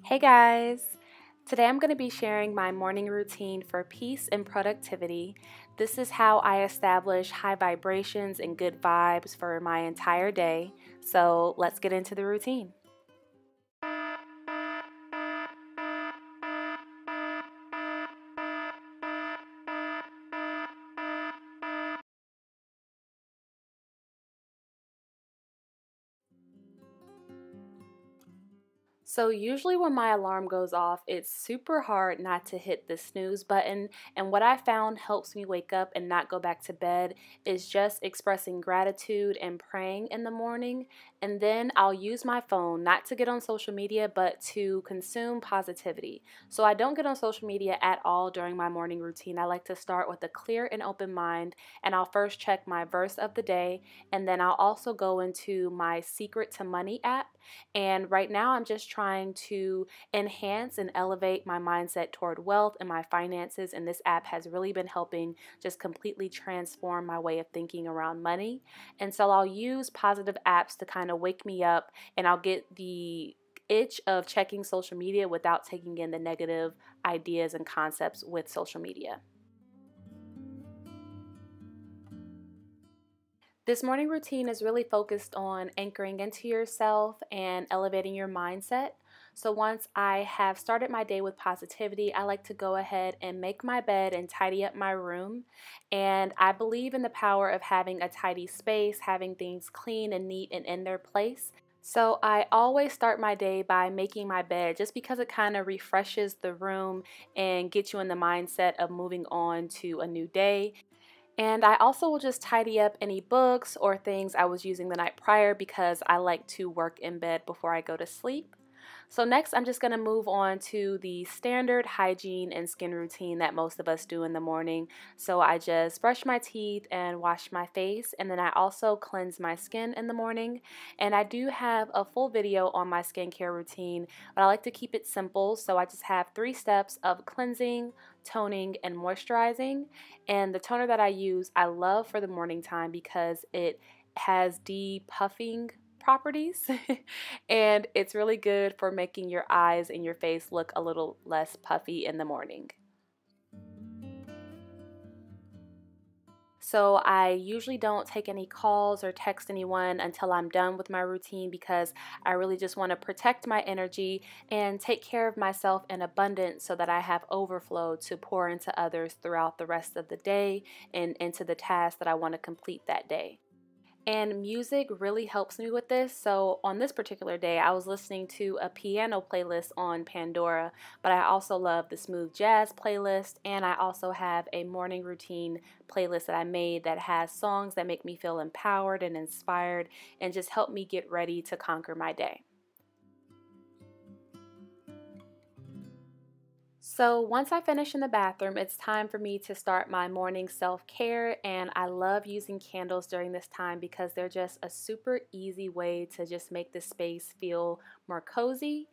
Hey guys! Today I'm going to be sharing my morning routine for peace and productivity. This is how I establish high vibrations and good vibes for my entire day. So let's get into the routine. So usually when my alarm goes off, it's super hard not to hit the snooze button. And what I found helps me wake up and not go back to bed is just expressing gratitude and praying in the morning. And then I'll use my phone not to get on social media, but to consume positivity. So I don't get on social media at all during my morning routine. I like to start with a clear and open mind, and I'll first check my verse of the day, and then I'll also go into my Secret to Money app. And right now I'm just trying to enhance and elevate my mindset toward wealth and my finances. And this app has really been helping just completely transform my way of thinking around money. And so I'll use positive apps to kind of wake me up, and I'll get the itch of checking social media without taking in the negative ideas and concepts with social media. This morning routine is really focused on anchoring into yourself and elevating your mindset. So once I have started my day with positivity, I like to go ahead and make my bed and tidy up my room. And I believe in the power of having a tidy space, having things clean and neat and in their place. So I always start my day by making my bed just because it kind of refreshes the room and gets you in the mindset of moving on to a new day. And I also will just tidy up any books or things I was using the night prior because I like to work in bed before I go to sleep. So next I'm just going to move on to the standard hygiene and skin routine that most of us do in the morning. So I just brush my teeth and wash my face, and then I also cleanse my skin in the morning. And I do have a full video on my skincare routine, but I like to keep it simple. So I just have 3 steps of cleansing, toning, and moisturizing. And the toner that I use I love for the morning time because it has depuffing properties and it's really good for making your eyes and your face look a little less puffy in the morning. So I usually don't take any calls or text anyone until I'm done with my routine because I really just want to protect my energy and take care of myself in abundance so that I have overflow to pour into others throughout the rest of the day and into the tasks that I want to complete that day. And music really helps me with this. So on this particular day, I was listening to a piano playlist on Pandora, but I also love the smooth jazz playlist, and I also have a morning routine playlist that I made that has songs that make me feel empowered and inspired and just help me get ready to conquer my day. So once I finish in the bathroom, it's time for me to start my morning self-care, and I love using candles during this time because they're just a super easy way to just make the space feel more cozy.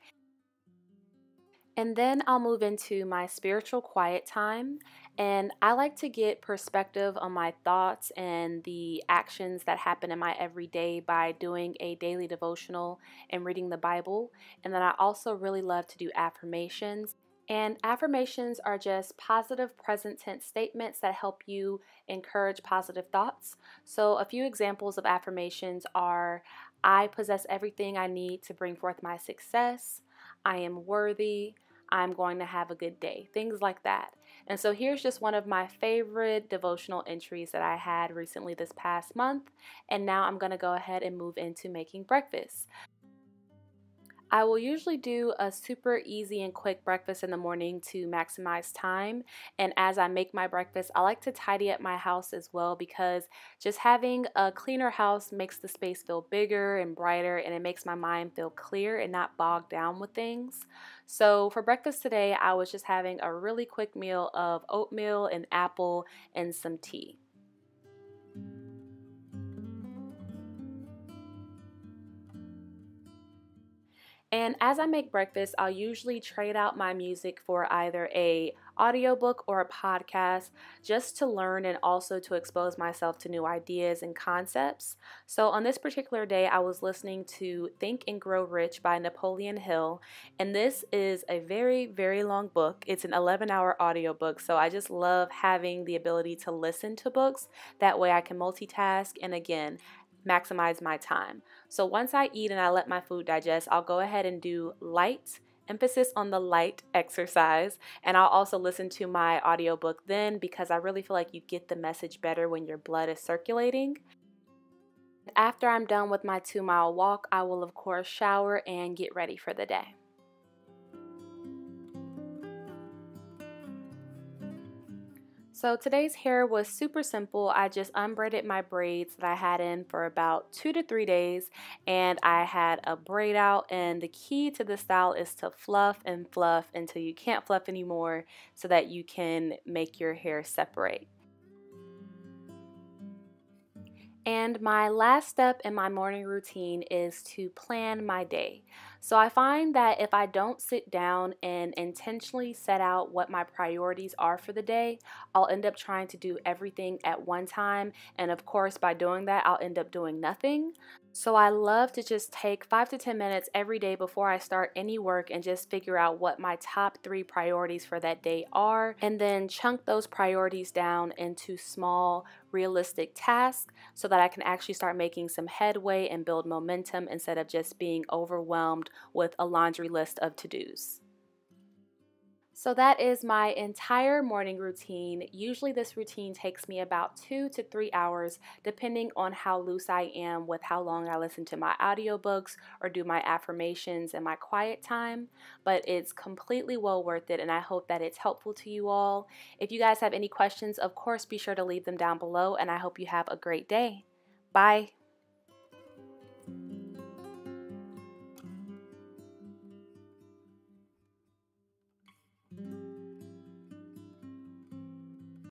And then I'll move into my spiritual quiet time, and I like to get perspective on my thoughts and the actions that happen in my everyday by doing a daily devotional and reading the Bible. And then I also really love to do affirmations. And affirmations are just positive present tense statements that help you encourage positive thoughts. So a few examples of affirmations are: I possess everything I need to bring forth my success. I am worthy. I'm going to have a good day. Things like that. And so here's just one of my favorite devotional entries that I had recently this past month. And now I'm going to go ahead and move into making breakfast. I will usually do a super easy and quick breakfast in the morning to maximize time. And as I make my breakfast, I like to tidy up my house as well because just having a cleaner house makes the space feel bigger and brighter, and it makes my mind feel clear and not bogged down with things. So for breakfast today, I was just having a really quick meal of oatmeal, an apple, and some tea. And as I make breakfast, I'll usually trade out my music for either a audiobook or a podcast just to learn and also to expose myself to new ideas and concepts. So on this particular day, I was listening to Think and Grow Rich by Napoleon Hill, and this is a very, very long book. It's an 11-hour audiobook, so I just love having the ability to listen to books. That way I can multitask and again, maximize my time. So once I eat and I let my food digest, I'll go ahead and do light, emphasis on the light exercise, and I'll also listen to my audiobook then because I really feel like you get the message better when your blood is circulating. After I'm done with my 2-mile walk, I will of course shower and get ready for the day. So today's hair was super simple. I just unbraided my braids that I had in for about 2 to 3 days, and I had a braid out, and the key to the style is to fluff and fluff until you can't fluff anymore so that you can make your hair separate. And my last step in my morning routine is to plan my day. So I find that if I don't sit down and intentionally set out what my priorities are for the day, I'll end up trying to do everything at one time. And of course, by doing that, I'll end up doing nothing. So I love to just take 5 to 10 minutes every day before I start any work and just figure out what my top 3 priorities for that day are, and then chunk those priorities down into small, realistic tasks so that I can actually start making some headway and build momentum instead of just being overwhelmed with a laundry list of to-dos. So that is my entire morning routine. Usually this routine takes me about 2 to 3 hours depending on how loose I am with how long I listen to my audiobooks or do my affirmations in my quiet time, but it's completely well worth it, and I hope that it's helpful to you all. If you guys have any questions, of course be sure to leave them down below, and I hope you have a great day. Bye.